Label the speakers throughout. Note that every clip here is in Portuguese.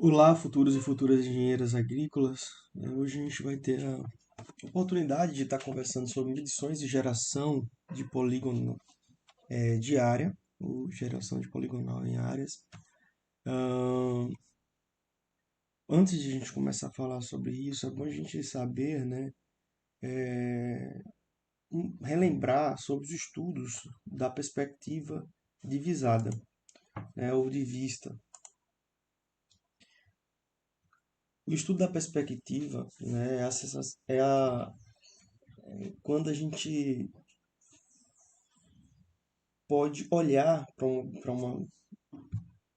Speaker 1: Olá, futuros e futuras engenheiras agrícolas. Hoje a gente vai ter a oportunidade de estar conversando sobre medições de geração de polígono de área, ou geração de poligonal em áreas. Ahn, Antes de a gente começar a falar sobre isso, é bom a gente saber, né, relembrar sobre os estudos da perspectiva divisada, né, ou de vista. O estudo da perspectiva, né, quando a gente pode olhar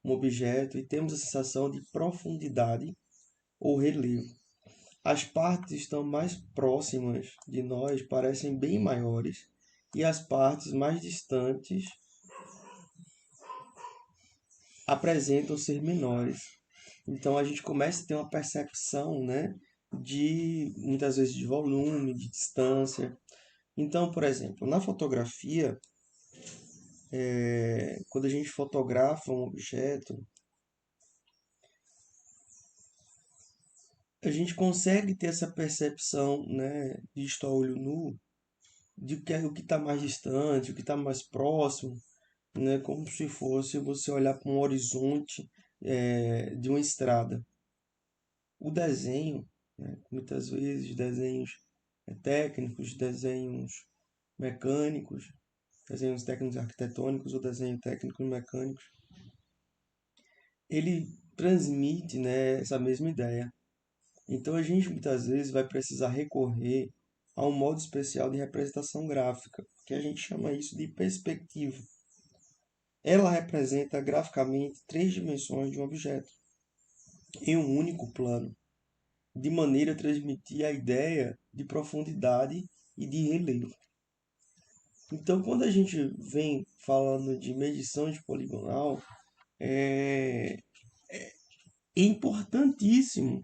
Speaker 1: um objeto e temos a sensação de profundidade ou relevo. As partes estão mais próximas de nós parecem bem maiores e as partes mais distantes apresentam ser menores. Então a gente começa a ter uma percepção, né, de muitas vezes de volume, de distância. Então, por exemplo, na fotografia, quando a gente fotografa um objeto, a gente consegue ter essa percepção, né, visto a olho nu, de que o que está mais distante, o que está mais próximo, né, como se fosse você olhar para um horizonte de uma estrada. O desenho, né, muitas vezes desenhos técnicos, desenhos mecânicos, desenhos técnicos arquitetônicos ou desenhos técnicos mecânicos, ele transmite, né, essa mesma ideia. Então a gente muitas vezes vai precisar recorrer a um modo especial de representação gráfica, que a gente chama isso de perspectiva. Ela representa graficamente três dimensões de um objeto em um único plano, de maneira a transmitir a ideia de profundidade e de relevo. Então, quando a gente vem falando de medição de poligonal, é importantíssimo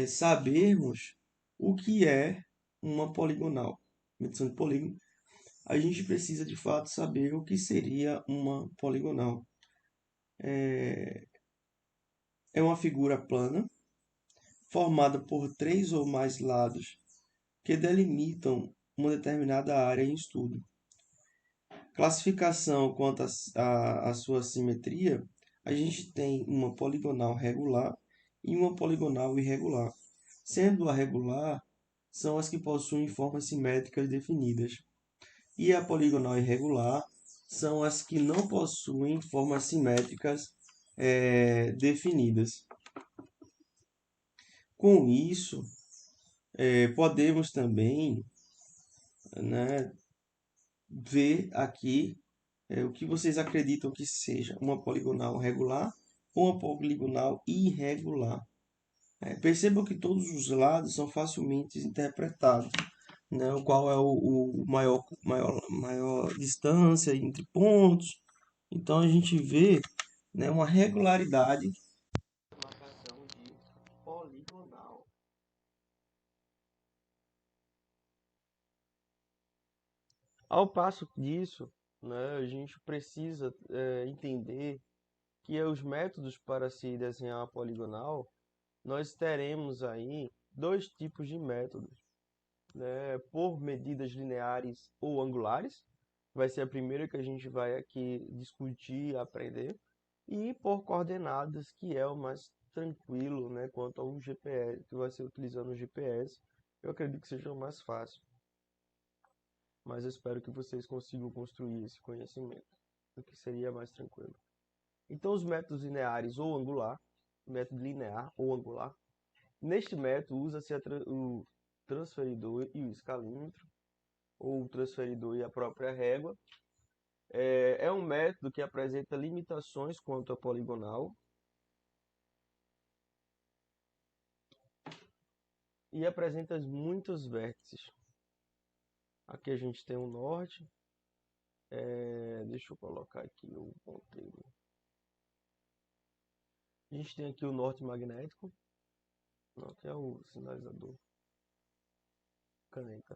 Speaker 1: sabermos o que é uma poligonal. Medição de polígono, a gente precisa de fato saber o que seria uma poligonal. É uma figura plana, formada por três ou mais lados que delimitam uma determinada área em estudo. Classificação quanto à sua simetria, a gente tem uma poligonal regular e uma poligonal irregular. Sendo a regular, são as que possuem formas simétricas definidas, e a poligonal irregular são as que não possuem formas simétricas definidas. Com isso, podemos também, né, ver aqui o que vocês acreditam que seja uma poligonal regular ou uma poligonal irregular. Percebam que todos os lados são facilmente interpretados, né? O qual é o maior distância entre pontos. Então a gente vê, né, uma regularidade. Marcação de poligonal. Ao passo disso, né, a gente precisa entender que os métodos para se desenhar uma poligonal, nós teremos aí dois tipos de métodos, né, por medidas lineares ou angulares, vai ser a primeira que a gente vai aqui discutir e aprender, e por coordenadas, que é o mais tranquilo, né, quanto ao GPS, que vai ser utilizando o GPS, eu acredito que seja o mais fácil, mas eu espero que vocês consigam construir esse conhecimento, o que seria mais tranquilo. Então, os métodos lineares ou angular, método linear ou angular, neste método usa-se o transferidor e o escalímetro, ou o transferidor e a própria régua. É um método que apresenta limitações quanto à poligonal e apresenta muitos vértices. Aqui a gente tem o norte. Deixa eu colocar aqui o ponteiro. A gente tem aqui o norte magnético, que é o sinalizador caneta.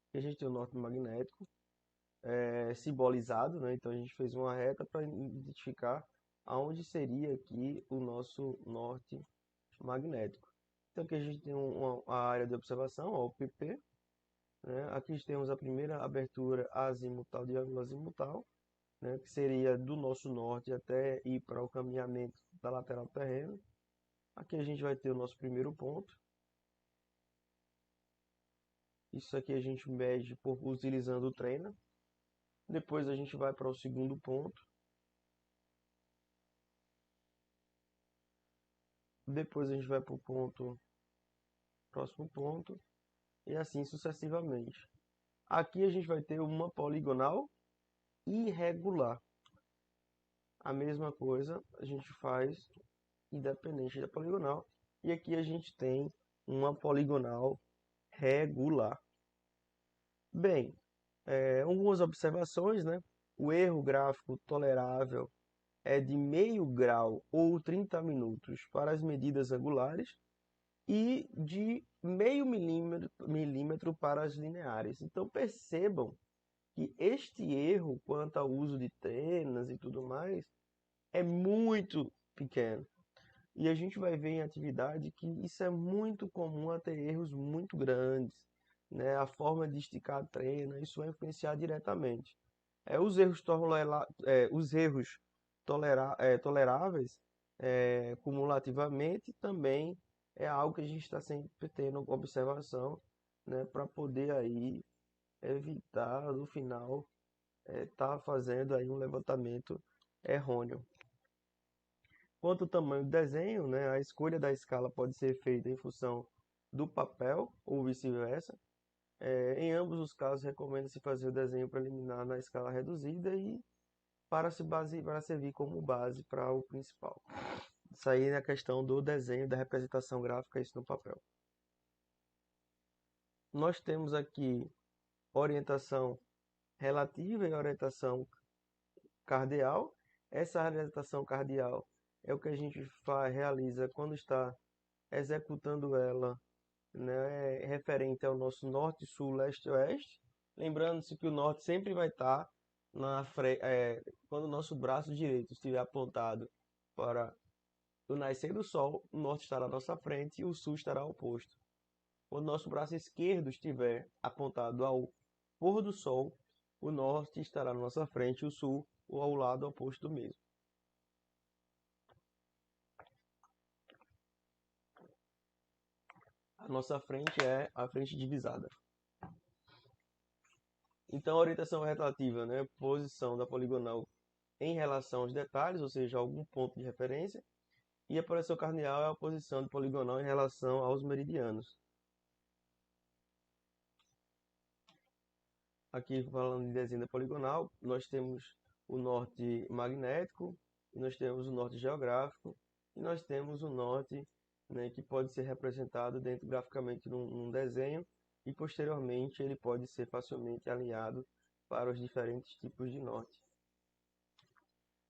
Speaker 1: Aqui a gente tem o norte magnético, simbolizado, né? Então a gente fez uma reta para identificar aonde seria aqui o nosso norte magnético. Então aqui a gente tem a área de observação, ó, o PP, né? Aqui temos a primeira abertura azimutal de ângulo azimutal, né? Que seria do nosso norte até ir para o caminhamento da lateral do terreno. Aqui a gente vai ter o nosso primeiro ponto. Isso aqui a gente mede utilizando o trainer. Depois a gente vai para o segundo ponto. Depois a gente vai para o próximo ponto. E assim sucessivamente. Aqui a gente vai ter uma poligonal irregular. A mesma coisa a gente faz independente da poligonal. E aqui a gente tem uma poligonal regular. Bem, algumas observações, né? O erro gráfico tolerável é de meio grau ou 30 minutos para as medidas angulares e de meio milímetro para as lineares. Então percebam que este erro quanto ao uso de trenas e tudo mais é muito pequeno. E a gente vai ver em atividade que isso é muito comum a ter erros muito grandes, né? A forma de esticar a trena, isso vai influenciar diretamente. Os erros toleráveis cumulativamente também é algo que a gente está sempre tendo observação, né? Para poder aí evitar no final estar fazendo aí um levantamento errôneo. Quanto ao tamanho do desenho, né, a escolha da escala pode ser feita em função do papel ou vice-versa. Em ambos os casos, recomenda-se fazer o desenho preliminar na escala reduzida e para servir como base para o principal. Isso aí é a questão do desenho, da representação gráfica, isso no papel. Nós temos aqui orientação relativa e orientação cardial. Essa orientação cardial é o que a gente realiza quando está executando ela, né, referente ao nosso norte, sul, leste, oeste. Lembrando-se que o norte sempre vai estar quando o nosso braço direito estiver apontado para o nascer do sol, o norte estará à nossa frente e o sul estará oposto. Quando o nosso braço esquerdo estiver apontado ao pôr do sol, o norte estará à nossa frente e o sul ou ao lado oposto do mesmo. A nossa frente é a frente divisada. Então, a orientação relativa, né, posição da poligonal em relação aos detalhes, ou seja, algum ponto de referência, e a projeção cardeal é a posição do poligonal em relação aos meridianos. Aqui, falando de desenho da poligonal, nós temos o norte magnético, nós temos o norte geográfico, e nós temos o norte, né, que pode ser representado graficamente num desenho, e posteriormente ele pode ser facilmente alinhado para os diferentes tipos de norte.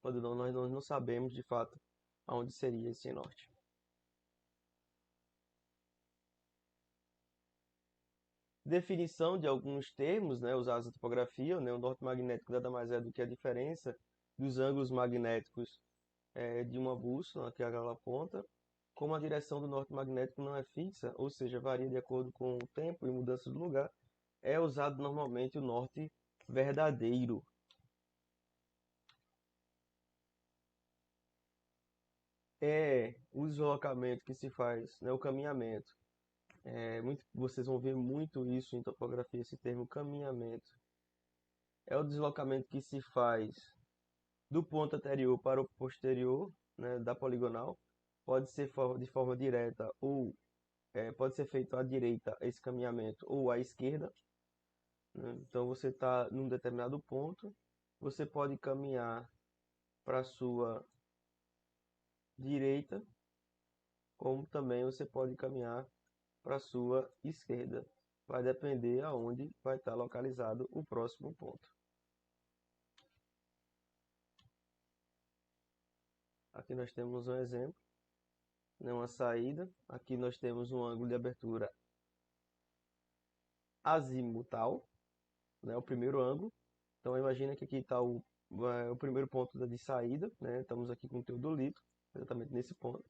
Speaker 1: Quando nós não sabemos de fato aonde seria esse norte. Definição de alguns termos, né, usados na topografia, né, o norte magnético nada mais é do que a diferença dos ângulos magnéticos de uma bússola, que é aquela ponta. Como a direção do norte magnético não é fixa, ou seja, varia de acordo com o tempo e mudança do lugar, é usado normalmente o norte verdadeiro. É o deslocamento que se faz, né, o caminhamento. Vocês vão ver muito isso em topografia, esse termo caminhamento. É o deslocamento que se faz do ponto anterior para o posterior, né, da poligonal. Pode ser de forma direta ou pode ser feito à direita esse caminhamento ou à esquerda, né? Então você está num determinado ponto, você pode caminhar para a sua direita, como também você pode caminhar para a sua esquerda. Vai depender aonde vai estar localizado o próximo ponto. Aqui nós temos um exemplo, né, uma saída. Aqui nós temos um ângulo de abertura azimutal, né, o primeiro ângulo. Então imagina que aqui está o o primeiro ponto de saída, né? Estamos aqui com o teodolito, exatamente nesse ponto.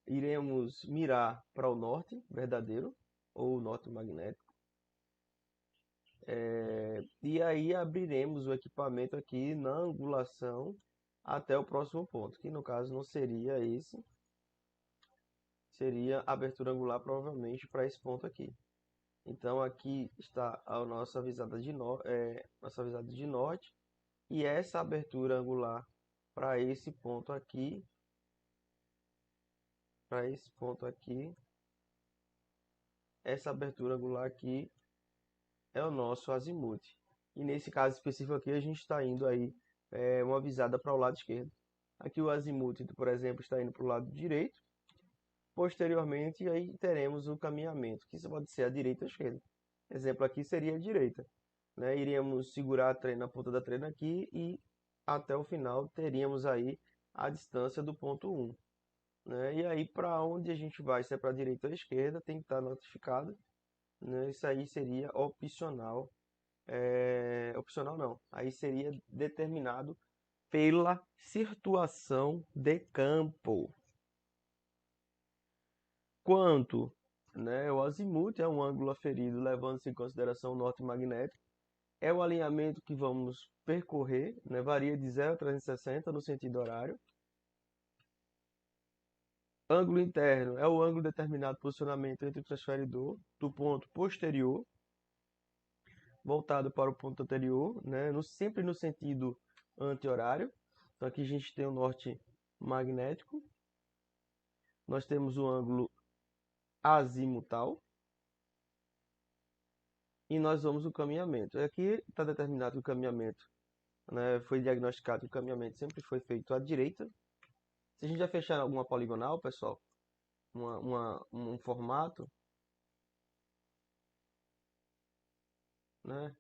Speaker 1: Iremos mirar para o norte verdadeiro, ou norte magnético. E aí abriremos o equipamento aqui na angulação até o próximo ponto, que no caso não seria esse, seria a abertura angular provavelmente para esse ponto aqui. Então aqui está a nossa avisada de norte, e essa abertura angular para esse ponto aqui, essa abertura angular aqui é o nosso azimuth. E nesse caso específico aqui a gente está indo aí uma visada para o lado esquerdo. Aqui o azimuth, por exemplo, está indo para o lado direito. Posteriormente aí teremos o caminhamento, que isso pode ser a direita ou a esquerda. Exemplo aqui seria a direita. Né? Iríamos segurar a trena, a ponta da trena aqui e até o final teríamos aí a distância do ponto 1. Né? E aí para onde a gente vai, se é para a direita ou a esquerda, tem que estar notificado. Né? Isso aí seria opcional. Opcional não, aí seria determinado pela situação de campo. Quanto, né, o azimuth é um ângulo aferido levando-se em consideração o norte magnético, é o alinhamento que vamos percorrer, né, varia de 0 a 360 no sentido horário. Ângulo interno é o ângulo determinado posicionamento entre o transferidor do ponto posterior voltado para o ponto anterior, né, sempre no sentido anti-horário. Então aqui a gente tem o norte magnético, nós temos o ângulo azimutal e nós vamos o caminhamento. Aqui está determinado que o caminhamento, né, foi diagnosticado que o caminhamento sempre foi feito à direita. Se a gente já fechar alguma poligonal, pessoal, um formato, né,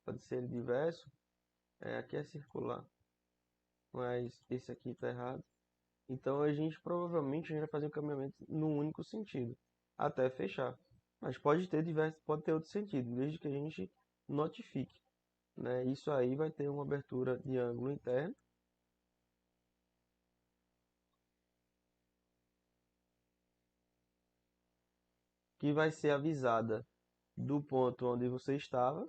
Speaker 1: pode ser diverso, aqui é circular, mas esse aqui está errado. Então a gente provavelmente vai fazer o caminhamento num único sentido, até fechar. Mas pode ter outro sentido, desde que a gente notifique. Né? Isso aí vai ter uma abertura de ângulo interno. Que vai ser avisada do ponto onde você estava,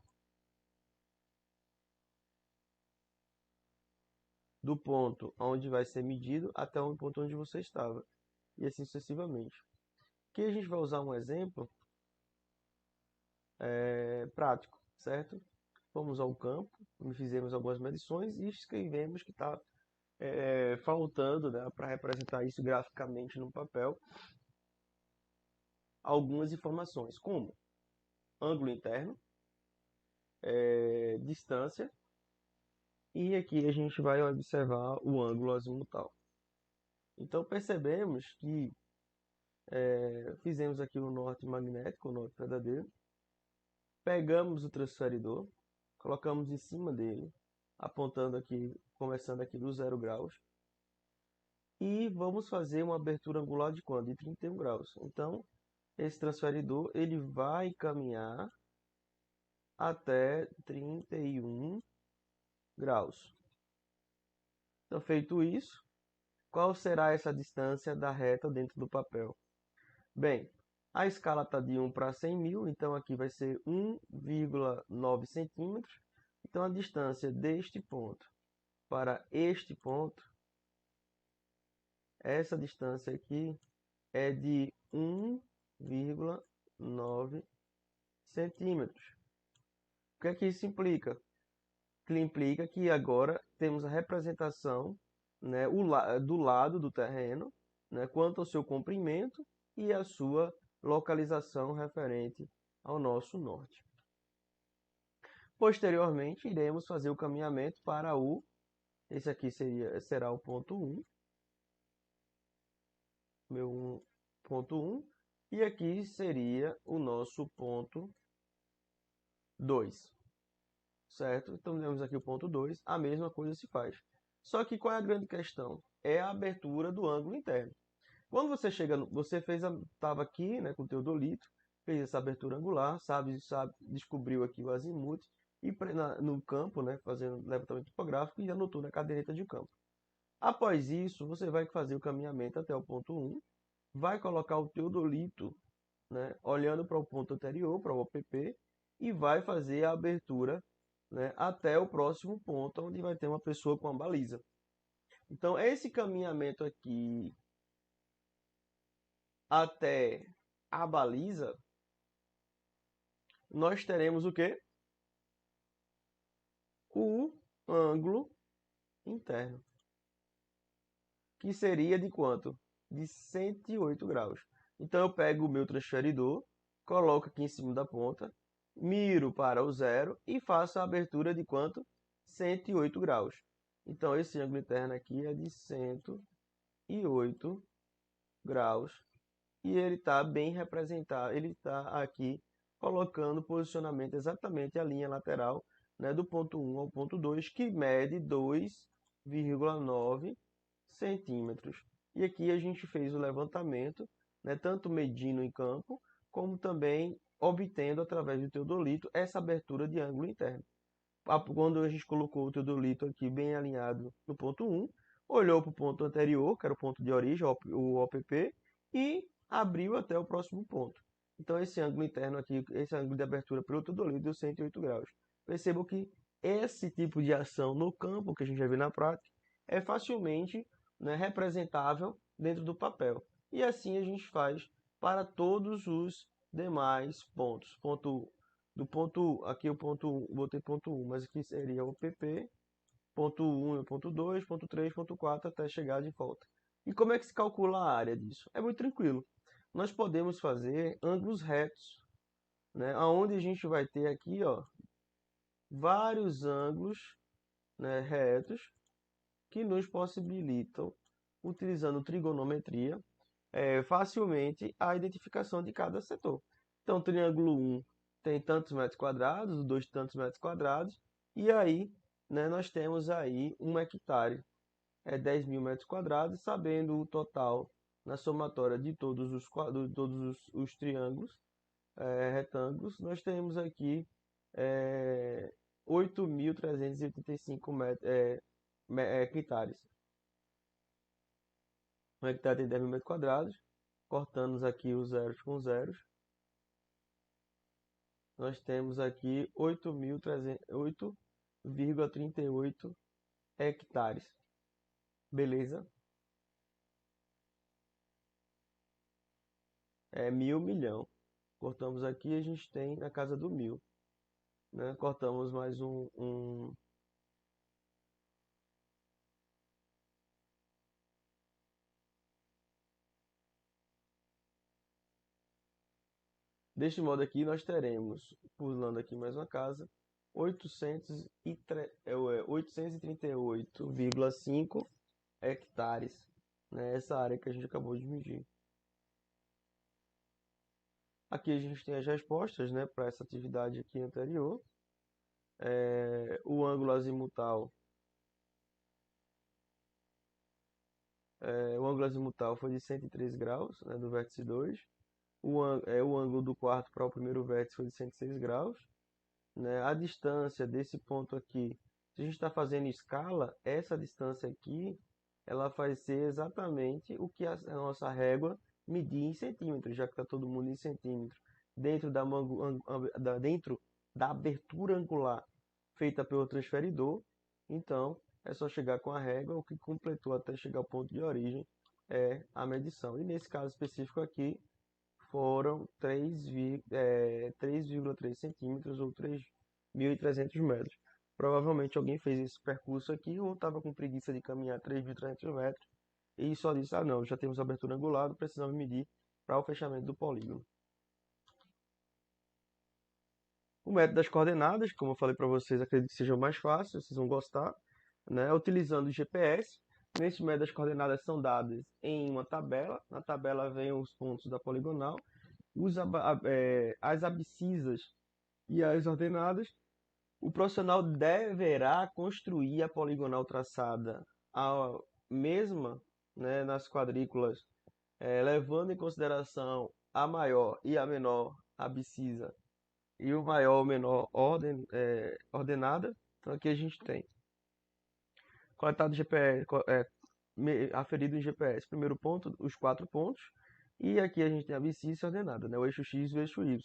Speaker 1: do ponto onde vai ser medido até o ponto onde você estava, e assim sucessivamente. Aqui a gente vai usar um exemplo prático, certo? Fomos ao campo, fizemos algumas medições e escrevemos que está faltando, né, para representar isso graficamente no papel, algumas informações, como ângulo interno, distância, e aqui a gente vai observar o ângulo azimutal. Então percebemos que fizemos aqui o norte magnético, o norte verdadeiro, pegamos o transferidor, colocamos em cima dele, apontando aqui, começando aqui do 0 graus, e vamos fazer uma abertura angular de quanto? De 31 graus. Então, esse transferidor ele vai caminhar até 31 graus. Então, feito isso, qual será essa distância da reta dentro do papel? Bem, a escala está de 1 para 100 mil, então aqui vai ser 1,9 centímetros. Então, a distância deste ponto para este ponto, essa distância aqui é de 1,9 centímetros. O que é que isso implica? Que implica que agora temos a representação, né, do lado do terreno, né, quanto ao seu comprimento e a sua localização referente ao nosso norte. Posteriormente, iremos fazer o caminhamento para esse aqui será o ponto 1, meu ponto 1, e aqui seria o nosso ponto 2. Certo? Então, temos aqui o ponto 2, a mesma coisa se faz. Só que qual é a grande questão? É a abertura do ângulo interno. Quando você chega, estava aqui, né, com o teodolito, fez essa abertura angular, descobriu aqui o azimuth e no campo, né, fazendo levantamento topográfico e anotou na caderneta de campo. Após isso, você vai fazer o caminhamento até o ponto 1, vai colocar o teodolito, né, olhando para o ponto anterior, para o OPP, e vai fazer a abertura, né, até o próximo ponto, onde vai ter uma pessoa com a baliza. Então, esse caminhamento aqui até a baliza, nós teremos o quê? O ângulo interno, que seria de quanto? De 108 graus. Então, eu pego o meu transferidor, coloco aqui em cima da ponta, miro para o zero e faço a abertura de quanto? 108 graus. Então, esse ângulo interno aqui é de 108 graus. E ele está bem representado, ele está aqui colocando o posicionamento exatamente a linha lateral, né, do ponto 1 ao ponto 2, que mede 2,9 centímetros. E aqui a gente fez o levantamento, né, tanto medindo em campo, como também obtendo, através do teodolito, essa abertura de ângulo interno. Quando a gente colocou o teodolito aqui bem alinhado no ponto 1, olhou para o ponto anterior, que era o ponto de origem, o OPP, e abriu até o próximo ponto. Então, esse ângulo interno aqui, esse ângulo de abertura pelo teodolito deu 108 graus. Percebam que esse tipo de ação no campo, que a gente já viu na prática, é facilmente, né, representável dentro do papel. E assim a gente faz para todos os demais pontos. Aqui o ponto 1, botei ponto 1, mas aqui seria o PP, ponto 1 e ponto 2, ponto 3, ponto 4, até chegar de volta. E como é que se calcula a área disso? É muito tranquilo. Nós podemos fazer ângulos retos, né? Onde a gente vai ter aqui, ó, vários ângulos, né, retos que nos possibilitam, utilizando trigonometria, facilmente a identificação de cada setor. Então, o triângulo 1 tem tantos metros quadrados, o 2 tantos metros quadrados, e aí, né, nós temos aí 1 hectare, 10 mil metros quadrados, sabendo o total na somatória de todos os triângulos, retângulos, nós temos aqui 8.385 hectares. 1 hectare tem 10 mil metros quadrados, cortamos aqui os zeros com zeros, nós temos aqui 8,38 hectares. Beleza? É milhão. Cortamos aqui, a gente tem na casa do 1.000. Né? Cortamos mais um. Deste modo aqui, nós teremos, pulando aqui mais uma casa, 838,5 hectares, né? Essa área que a gente acabou de medir. Aqui a gente tem as respostas, né, para essa atividade aqui anterior. O ângulo azimutal, foi de 103 graus, né, do vértice 2. O ângulo do quarto para o primeiro vértice foi de 106 graus. Né? A distância desse ponto aqui, se a gente está fazendo escala, essa distância aqui, ela vai ser exatamente o que a nossa régua medir em centímetros, já que está todo mundo em centímetros. Dentro da abertura angular feita pelo transferidor, então é só chegar com a régua, o que completou até chegar ao ponto de origem é a medição. E nesse caso específico aqui, foram 3,3 centímetros ou 3.300 metros. Provavelmente alguém fez esse percurso aqui ou estava com preguiça de caminhar 3.300 metros e só disse, ah não, já temos abertura angular, não precisamos medir para o fechamento do polígono. O método das coordenadas, como eu falei para vocês, acredito que seja o mais fácil, vocês vão gostar, né? Utilizando o GPS. Nesse método, as coordenadas são dadas em uma tabela. Na tabela vem os pontos da poligonal, as abscissas e as ordenadas. O profissional deverá construir a poligonal traçada a mesma, né, nas quadrículas, levando em consideração a maior e a menor abscissa e o maior ou menor ordenada. Então aqui a gente tem coletado GPS, aferido em GPS. Primeiro ponto, os 4 pontos. E aqui a gente tem a abscissa ordenada, né? O eixo X e o eixo Y.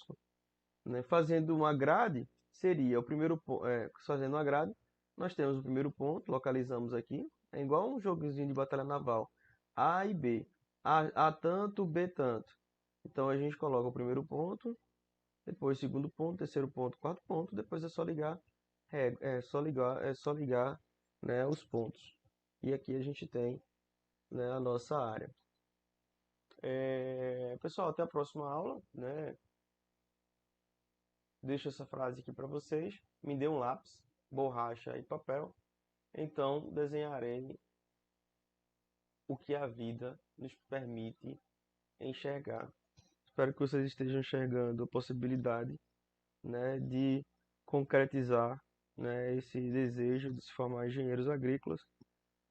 Speaker 1: Né? Fazendo uma grade, seria o primeiro ponto. Fazendo uma grade, nós temos o primeiro ponto, localizamos aqui. É igual um jogozinho de batalha naval. A e B. A tanto, B tanto. Então a gente coloca o primeiro ponto, depois o segundo ponto, terceiro ponto, quarto ponto, depois é só ligar, é só ligar, né, os pontos. E aqui a gente tem, né, a nossa área. Pessoal, até a próxima aula, né? Deixo essa frase aqui para vocês. Me dê um lápis, borracha e papel. Então desenharei o que a vida nos permite enxergar. Espero que vocês estejam enxergando a possibilidade, né, de concretizar, né, esse desejo de se formar engenheiros agrícolas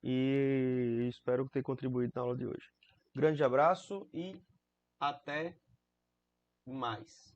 Speaker 1: e espero ter contribuído na aula de hoje. Grande abraço e até mais.